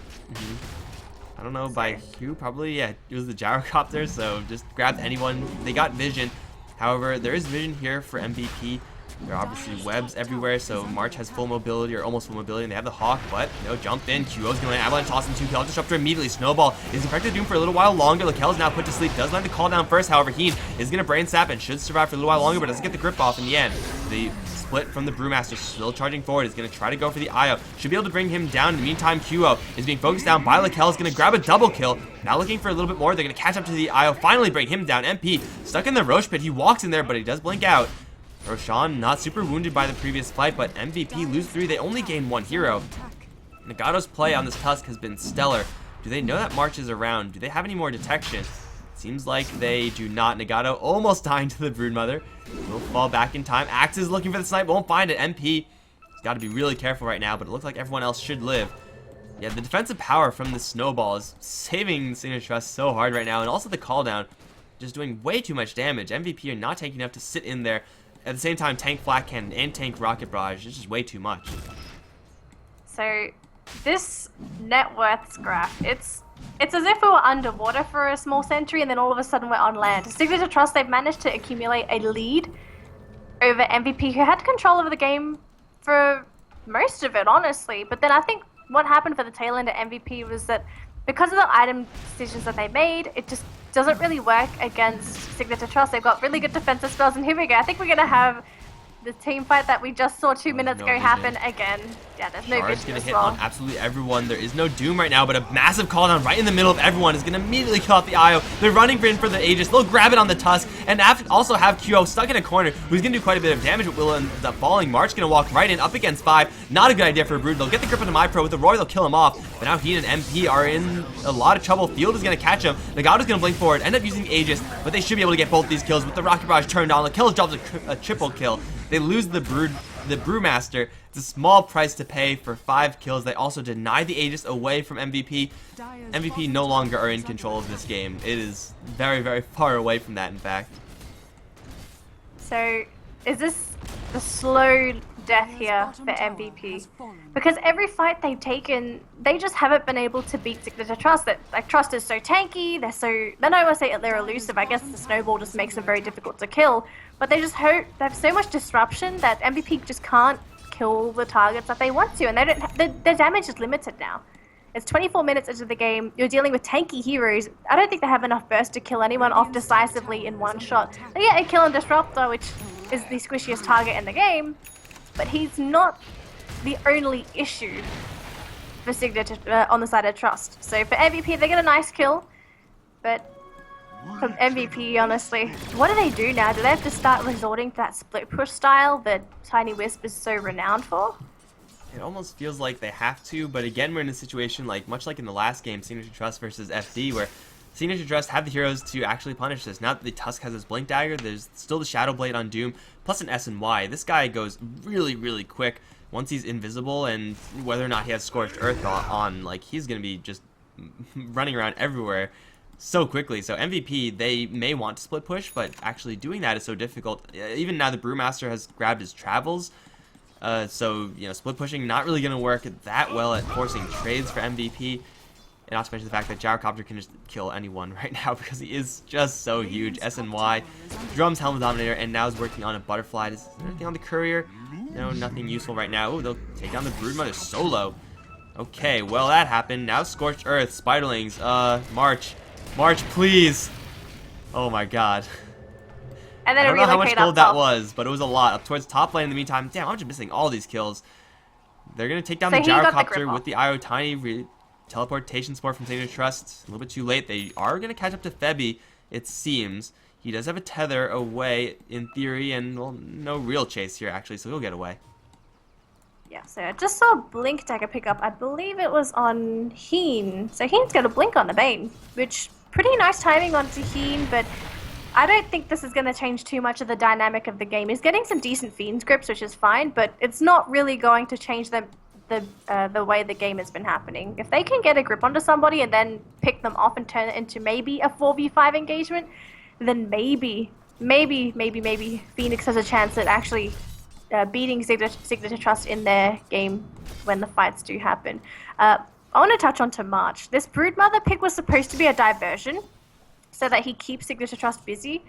I don't know by who, probably, yeah, it was the Gyrocopter, so just grabbed anyone. They got vision. However, there is vision here for MVP. There are obviously webs everywhere, so March has full mobility, or almost full mobility, and they have the Hawk, but, jump in. QO's going to land Avalanche, toss into kill Disruptor immediately. Snowball is infected Doom for a little while longer. Lakelz now put to sleep, does land the call down first, however, Heen is going to Brain Sap and should survive for a little while longer, but doesn't get the grip off in the end. The split from the Brewmaster, still charging forward, is going to try to go for the IO. Should be able to bring him down. In the meantime, QO is being focused down by Lakel, is going to grab a double kill. Now looking for a little bit more. They're going to catch up to the IO, finally bring him down. MP stuck in the Roche pit. He walks in there, but he does blink out. Roshan not super wounded by the previous fight, but MVP lose 3. They only gain 1 hero. Nagato's play on this Tusk has been stellar. Do they know that March is around? Do they have any more detection? Seems like they do not. Nagato almost dying to the Broodmother. Will fall back in time. Axe is looking for the snipe, won't find it. MP has got to be really careful right now, but it looks like everyone else should live. Yeah, the defensive power from the snowball is saving Signature Trust so hard right now, and also the call down just doing way too much damage. MVP are not taking enough to sit in there. At the same time, tank Flat Cannon and tank Rocket Barrage is just way too much. So this net worths graph, it's as if we were underwater for a small century and then all of a sudden we're on land. Signature Trust, they've managed to accumulate a lead over MVP, who had control of the game for most of it, honestly. But then I think what happened for the tail end of MVP was that because of the item decisions that they made, it just doesn't really work against Signature Trust. They've got really good defensive spells, and here we go. I think we're going to have the team fight that we just saw 2 minutes ago happen again. Yeah, there's no vision gonna as hit well. on absolutely everyone. There is no Doom right now, but a massive call down right in the middle of everyone is gonna immediately kill off the IO. They're running in for the Aegis. They'll grab it on the Tusk, and also have QO stuck in a corner, who's gonna do quite a bit of damage. But will end up falling. March gonna walk right in, up against 5. Not a good idea for a Brood. They'll get the grip onto MyPro with the Roy. They'll kill him off. But now he and MP are in a lot of trouble. Field is gonna catch him. Nagato's gonna blink forward, end up using the Aegis, but they should be able to get both these kills with the Rocket Barrage turned on. Lakel's drops a triple kill. They lose the Brewmaster. It's a small price to pay for 5 kills. They also deny the Aegis away from MVP. MVP no longer are in control of this game. It is very, very far away from that, in fact. So, is this the slow death here for MVP? Because every fight they've taken, they just haven't been able to beat Signature Trust. That Trust is so tanky, I don't want to say they're elusive. I guess the snowball just makes them very difficult to kill. But they have so much disruption that MVP just can't kill the targets that they want to, and their damage is limited now. It's 24 minutes into the game. You're dealing with tanky heroes. I don't think they have enough burst to kill anyone off decisively in one shot. They get a kill on Disruptor, which is the squishiest target in the game, but he's not the only issue for Signature on the side of Trust. So for MVP, they get a nice kill, but from MVP, honestly, what do they do now? Do they have to start resorting to that split push style that Tiny Wisp is so renowned for? It almost feels like they have to, but again, we're in a situation much like in the last game, Signature Trust versus FD, where Signature Trust have the heroes to actually punish this. Now that the Tusk has his Blink Dagger, there's still the Shadow Blade on Doom, plus an S and Y. This guy goes really, really quick once he's invisible, and whether or not he has Scorched Earth on, he's going to be just running around everywhere so quickly. So MVP, they may want to split push, but actually doing that is so difficult. Even now the Brewmaster has grabbed his travels, so split pushing not really going to work that well at forcing trades for MVP. And not to mention the fact that Gyrocopter can just kill anyone right now because he is just so huge. SNY, Drums, Helmet Dominator, and now is working on a Butterfly. Is there anything on the Courier? No, nothing useful right now. Ooh, they'll take down the Broodmother solo. Okay, well that happened. Now Scorched Earth, Spiderlings, March, please. Oh my god. And then I don't know how much gold that was, but it was a lot. Up towards top lane in the meantime. Damn, I'm just missing all these kills. They're going to take down the Gyrocopter with the IO Tiny teleportation spore from Signature Trust. A little bit too late. They are going to catch up to Febby, it seems. He does have a tether away in theory, and well, no real chase here actually, so he'll get away. Yeah, so I just saw Blink Dagger pick up. I believe it was on Heen. So Heen's got a blink on the Bane, which pretty nice timing onto Heen, but I don't think this is going to change too much of the dynamic of the game. He's getting some decent Fiend's grips, which is fine, but it's not really going to change the way the game has been happening. If they can get a grip onto somebody and then pick them off and turn it into maybe a 4v5 engagement, then maybe Phoenix has a chance at actually beating Signature Trust in their game when the fights do happen. I want to touch on to March. This Broodmother pick was supposed to be a diversion so that he keeps Signature Trust busy.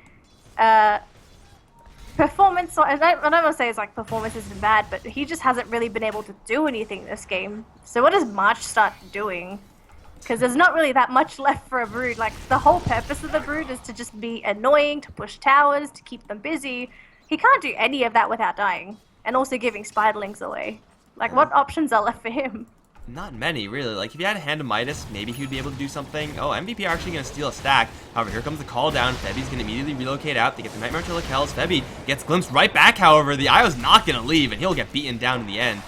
Performance, I don't want to say it's performance isn't bad, but he just hasn't really been able to do anything this game. So what does March start doing? Because there's not really that much left for a Brood. The whole purpose of the Brood is to just be annoying, to push towers, to keep them busy. he can't do any of that without dying, and also giving spiderlings away. Like, what options are left for him? Not many, really. Like, if he had a Hand of Midas, maybe he would be able to do something. Oh, MVP are actually going to steal a stack. However, here comes the call down. Febi's going to immediately relocate out. They get the Nightmare to Lakel's. Febi gets glimpsed right back, however. The Io's not going to leave, and he'll get beaten down in the end.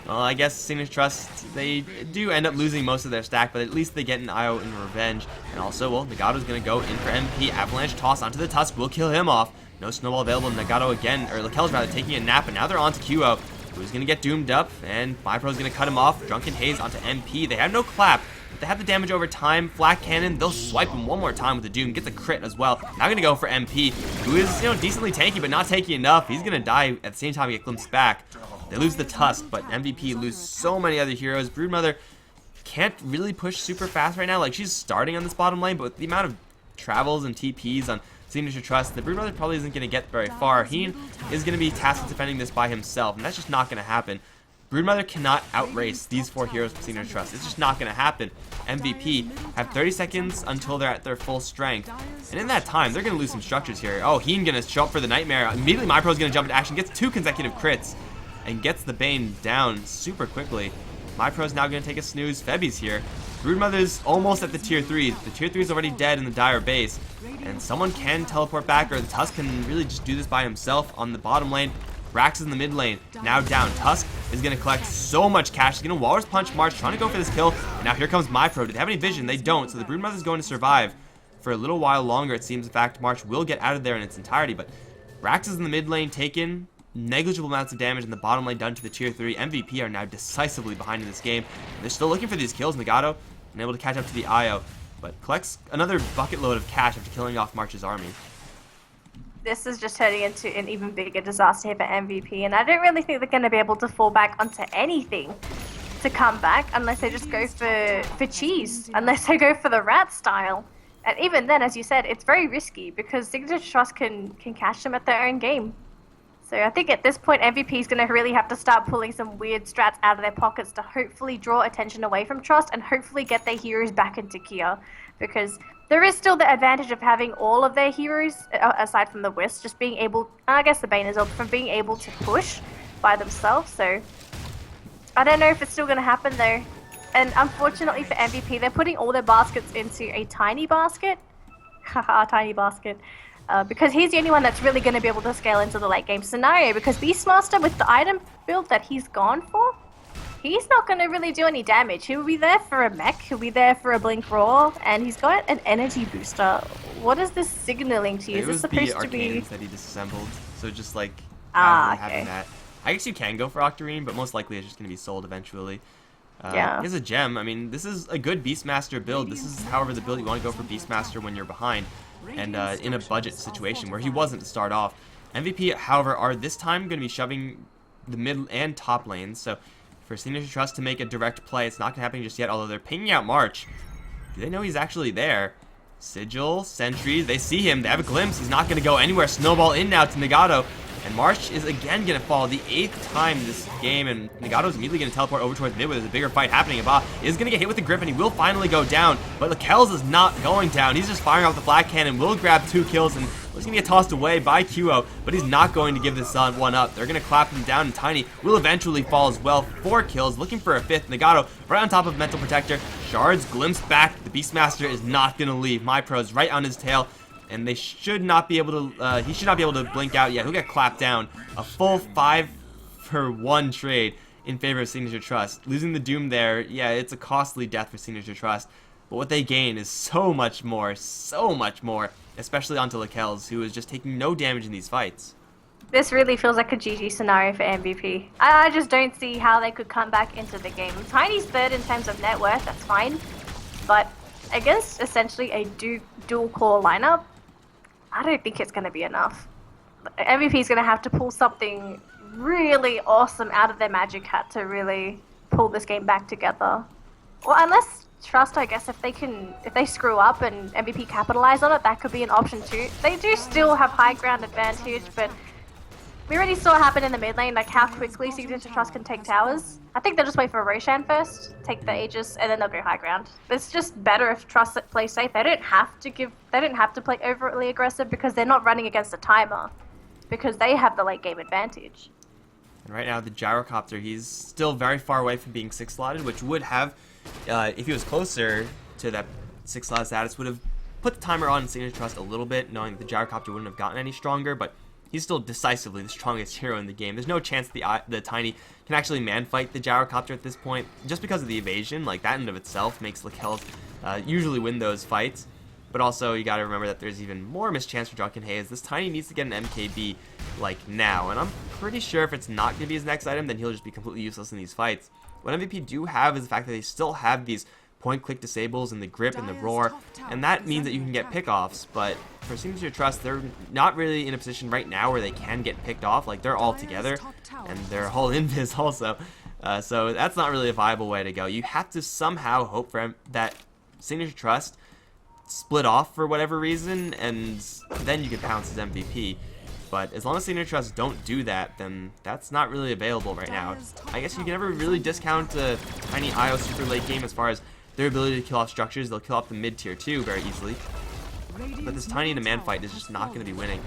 Well, I guess Signature Trust, they do end up losing most of their stack, but at least they get an Io in revenge. And also, well, Nagato's going to go in for MP. Avalanche toss onto the Tusk will kill him off. No Snowball available. Nagato again, or Lakel's rather, taking a nap, and now they're on to QO, who's going to get doomed up, and MyPro's going to cut him off. Drunken Haze onto MP. They have no clap, but they have the damage over time. Flak Cannon, they'll swipe him one more time with the Doom, gets a crit as well. Now going to go for MP, who is, decently tanky, but not tanky enough. He's going to die at the same time he get glimpsed back. They lose the Tusk, but MVP lose so many other heroes. Broodmother can't really push super fast right now. Like, she's starting on this bottom lane, but with the amount of travels and TPs on Signature Trust, the Broodmother probably isn't going to get very far. Heen is going to be tasked with defending this by himself, and that's just not going to happen. Broodmother cannot outrace these 4 heroes from Signature Trust. It's just not going to happen. MVP have 30 seconds until they're at their full strength, and in that time, they're going to lose some structures here. Oh, Heen going to show up for the Nightmare. Immediately, MyPro's going to jump into action, gets 2 consecutive crits, and gets the Bane down super quickly. MyPro's now going to take a snooze. Febi's here. Broodmother's almost at the tier 3s. The tier 3's already dead in the Dire base. And someone can teleport back, or the Tusk can really just do this by himself on the bottom lane. Rax is in the mid lane, now down. Tusk is going to collect so much cash. He's going to Walrus Punch March, trying to go for this kill. And now here comes MyPro. Do they have any vision? They don't. So the Broodmother's going to survive for a little while longer, it seems. In fact, March will get out of there in its entirety. But Rax is in the mid lane, taken. Negligible amounts of damage in the bottom lane done to the tier 3. MVP are now decisively behind in this game. They're still looking for these kills. Nagato unable to catch up to the Io, but collects another bucket load of cash after killing off March's army. This is just turning into an even bigger disaster here for MVP, and I don't really think they're going to be able to fall back onto anything to come back unless they just go for cheese, unless they go for the rat style. And even then, as you said, it's very risky because Signature Trust can catch them at their own game. So I think at this point, MVP is going to really have to start pulling some weird strats out of their pockets to hopefully draw attention away from Trust and hopefully get their heroes back into gear. Because there is still the advantage of having all of their heroes, aside from the Wisp, just being able, I guess the Bane as well, from being able to push by themselves. So I don't know if it's still going to happen though. And unfortunately for MVP, they're putting all their baskets into a tiny basket. Haha, tiny basket. Because he's the only one that's really going to be able to scale into the late game scenario, because Beastmaster, with the item build that he's gone for, he's not going to really do any damage. He'll be there for a mech, he'll be there for a Blink Roar, and he's got an energy booster. What is this signaling to you? Is this supposed to be... that he disassembled, so just like okay. having that. I guess you can go for Octarine, but most likely it's just going to be sold eventually. Yeah. Here's a gem. I mean, this is a good Beastmaster build. This is, however, the build you want to go for Beastmaster when you're behind. And in a budget situation where he wasn't to start off. MVP, however, are this time going to be shoving the mid and top lanes. So for Signature Trust to make a direct play, it's not going to happen just yet, although they're pinging out March. Do they know he's actually there? Sigil, Sentry, they see him. They have a glimpse. He's not going to go anywhere. Snowball in now to Nagato. And March is again going to fall the 8th time this game, and Nagato's immediately going to teleport over towards mid where there's a bigger fight happening. Ba is going to get hit with the grip, and he will finally go down, but Lakel's is not going down. He's just firing off the Flak Cannon, will grab 2 kills, and he's going to get tossed away by QO, but he's not going to give this one up. They're going to clap him down, and Tiny will eventually fall as well. 4 kills, looking for a 5th. Nagato right on top of Mental Protector. Shards glimpse back. The Beastmaster is not going to leave. MyPro's right on his tail. And they should not be able to, he should not be able to blink out yet. He'll get clapped down. A full 5-for-1 trade in favor of Signature Trust. Losing the Doom there, yeah, it's a costly death for Signature Trust. But what they gain is so much more, especially onto Lakel's, who is just taking no damage in these fights. This really feels like a GG scenario for MVP. I just don't see how they could come back into the game. Tiny's 3rd in terms of net worth, that's fine. But against essentially a dual core lineup, I don't think it's going to be enough. MVP is going to have to pull something really awesome out of their magic hat to really pull this game back together. Well, unless Trust, I guess, if they screw up and MVP capitalize on it, that could be an option too. They do still have high ground advantage, but we already saw it happen in the mid lane, like how quickly Signature Trust can take towers. I think they'll just wait for Roshan first, take the Aegis, and then they'll go high ground. It's just better if Trust play safe. They don't have to play overtly aggressive because they're not running against a timer. because they have the late game advantage. And right now, the Gyrocopter, he's still very far away from being 6-slotted, which would have, if he was closer to that 6-slot status, would have put the timer on Signature Trust a little bit, knowing that the Gyrocopter wouldn't have gotten any stronger, but he's still decisively the strongest hero in the game. There's no chance the Tiny can actually man-fight the Gyrocopter at this point, just because of the evasion. Like, that in of itself makes Lakel usually win those fights. But also, you gotta remember that there's even more mischance for Drunken Haze. This Tiny needs to get an MKB, like, now. And I'm pretty sure if it's not gonna be his next item, then he'll just be completely useless in these fights. What MVP do have is the fact that they still have these point-click disables and the grip and the roar, and that means that you can get pickoffs. But for Signature Trust, they're not really in a position right now where they can get picked off. Like, they're all together, and they're whole invis also. So that's not really a viable way to go. You have to somehow hope for that Signature Trust split off for whatever reason, and then you can pounce his MVP. But as long as Signature Trust don't do that, then that's not really available right now. I guess you can never really discount Tiny IO super late game as far as their ability to kill off structures. They'll kill off the mid tier 2 very easily. But this Tiny in a man fight is just not going to be winning.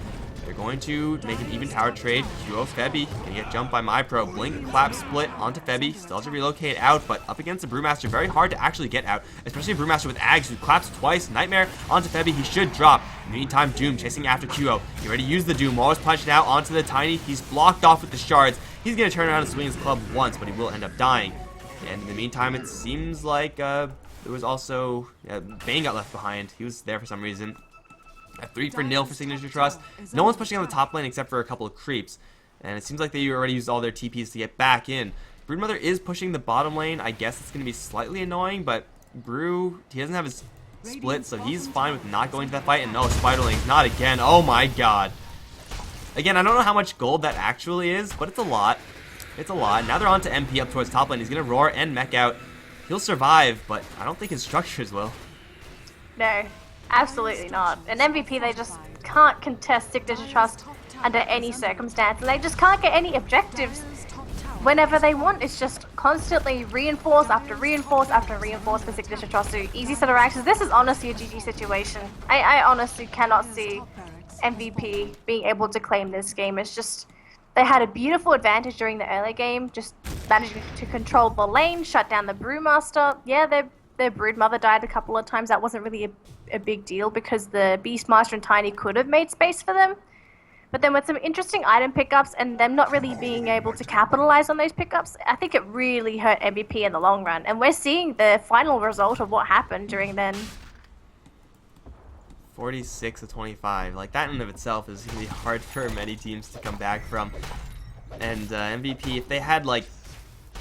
They're going to make an even tower trade. QO Febby can get jumped by MyPro. Blink, clap, split onto Febby. Still has to relocate out, but up against the Brewmaster, very hard to actually get out. Especially a Brewmaster with Ags who claps twice. Nightmare onto Febby. He should drop. In the meantime, Doom chasing after QO. Get ready to use the Doom. Always punching out onto the Tiny. He's blocked off with the shards. He's going to turn around and swing his club once, but he will end up dying. And in the meantime, it seems like there was also Bane got left behind. He was there for some reason. A 3-0 for Signature Trust. No one's pushing on the top lane except for a couple of creeps. And it seems like they already used all their TPs to get back in. Broodmother is pushing the bottom lane. I guess it's going to be slightly annoying, but Brew, he doesn't have his split, so he's fine with not going to that fight. And no, Spiderlings, not again. Oh my god. Again, I don't know how much gold that actually is, but it's a lot. It's a lot. Now they're on to MP up towards top lane. He's going to roar and mech out. He'll survive, but I don't think his structures will. No. Absolutely not. An MVP, they just can't contest Signature Trust under any circumstance, and they just can't get any objectives whenever they want. It's just constantly reinforce after reinforce after reinforce for Signature Trust. So easy set of reactions. This is honestly a GG situation. I honestly cannot see MVP being able to claim this game. It's just, they had a beautiful advantage during the early game, just managing to control the lane, shut down the Brewmaster. Yeah, their Broodmother died a couple of times. That wasn't really a big deal because the Beastmaster and Tiny could have made space for them. But then with some interesting item pickups and them not really being able to capitalize on those pickups, I think it really hurt MVP in the long run. And we're seeing the final result of what happened during then. 46-25. Like, that in and of itself is going to be hard for many teams to come back from. And MVP, if they had, like,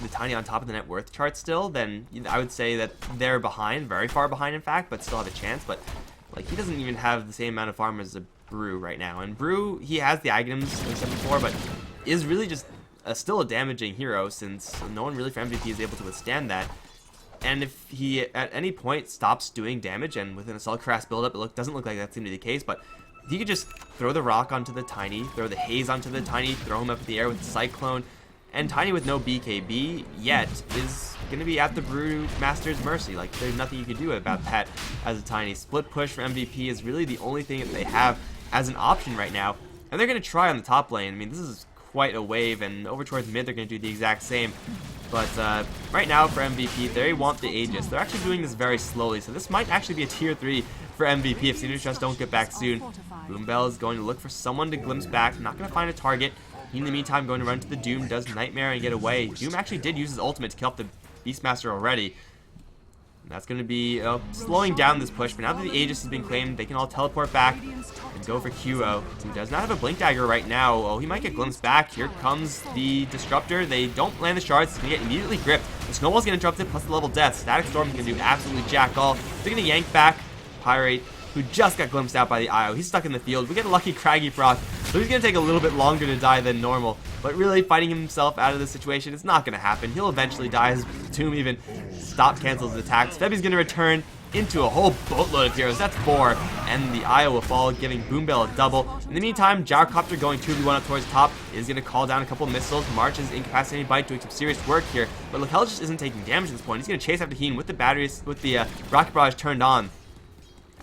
the Tiny on top of the net worth chart still, then I would say that they're behind, very far behind in fact, but still have a chance. But like, he doesn't even have the same amount of farm as a Brew right now, and Brew, he has the items as I said before, but is really just still a damaging hero, since no one really for MVP is able to withstand that. And if he at any point stops doing damage, and with an Assault Crass buildup, it doesn't look like that's going to be the case, but he could just throw the rock onto the Tiny, throw the haze onto the Tiny, throw him up in the air with the Cyclone. And Tiny with no BKB yet is going to be at the Brewmaster's mercy. Like, there's nothing you can do about that as a Tiny. Split push for MVP is really the only thing that they have as an option right now. And they're going to try on the top lane. I mean, this is quite a wave, and over towards mid, they're going to do the exact same. But right now for MVP, they want the Aegis. They're actually doing this very slowly, so this might actually be a tier 3 for MVP if Signature Trust don't get back soon. Boombell is going to look for someone to glimpse back. Not going to find a target. He, in the meantime, going to run to the Doom, does Nightmare and get away. Doom actually did use his ultimate to kill off the Beastmaster already. And that's going to be slowing down this push, but now that the Aegis has been claimed, they can all teleport back and go for QO, who does not have a Blink Dagger right now. Oh, he might get glimpsed back. Here comes the Disruptor. They don't land the shards. It's going to get immediately gripped. The Snowball's going to interrupt it, plus the level death. Static Storm is going to do absolutely jack all. They're going to yank back Pirate, who just got glimpsed out by the IO. He's stuck in the field. We get a lucky Craggy Frost, so he's going to take a little bit longer to die than normal. But really, fighting himself out of this situation is not going to happen. He'll eventually die. His Tomb even cancels his attacks. Febby's going to return into a whole boatload of heroes. That's 4. And the IO will fall, giving Boombell a double. In the meantime, Gyrocopter going 2v1 up towards top is going to call down a couple missiles. March is incapacitating Bite, doing some serious work here. But Lakel just isn't taking damage at this point. He's going to chase after Heen with the batteries, with the Rocket Barrage turned on.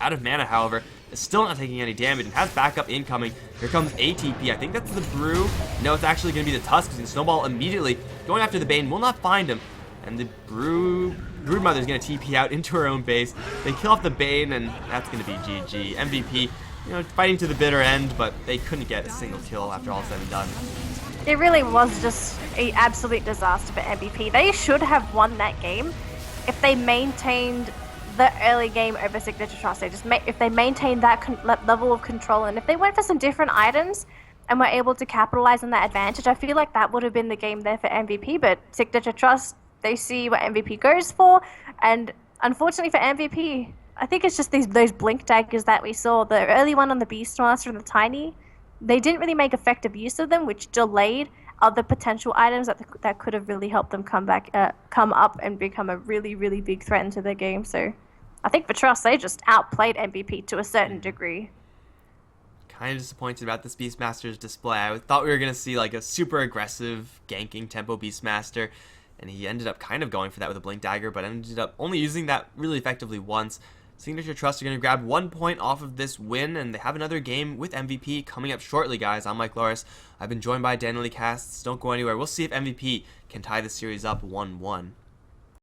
Out of mana, however, is still not taking any damage and has backup incoming. Here comes ATP. I think that's the Brew. No, it's actually going to be the Tusk, and Snowball immediately going after the Bane. Will not find him. And the Broodmother is going to TP out into her own base. They kill off the Bane, and that's going to be GG. MVP, fighting to the bitter end, but they couldn't get a single kill after all said and done. It really was just an absolute disaster for MVP. They should have won that game if they maintained the early game over Signature Trust. If they maintained that level of control, and if they went for some different items and were able to capitalize on that advantage, I feel like that would have been the game there for MVP. But Signature Trust, they see what MVP goes for, and unfortunately for MVP, I think it's just those blink daggers that we saw. The early one on the Beastmaster and the Tiny, they didn't really make effective use of them, which delayed other potential items that could have really helped them come up and become a really, really big threat into their game. So I think for Trust, they just outplayed MVP to a certain degree. Kind of disappointed about this Beastmaster's display. I thought we were going to see like a super aggressive ganking tempo Beastmaster, and he ended up kind of going for that with a Blink Dagger, but ended up only using that really effectively once. Signature Trust are going to grab 1 point off of this win, and they have another game with MVP coming up shortly, guys. I'm mikelorus. I've been joined by Daneliecasts. Don't go anywhere. We'll see if MVP can tie the series up 1-1.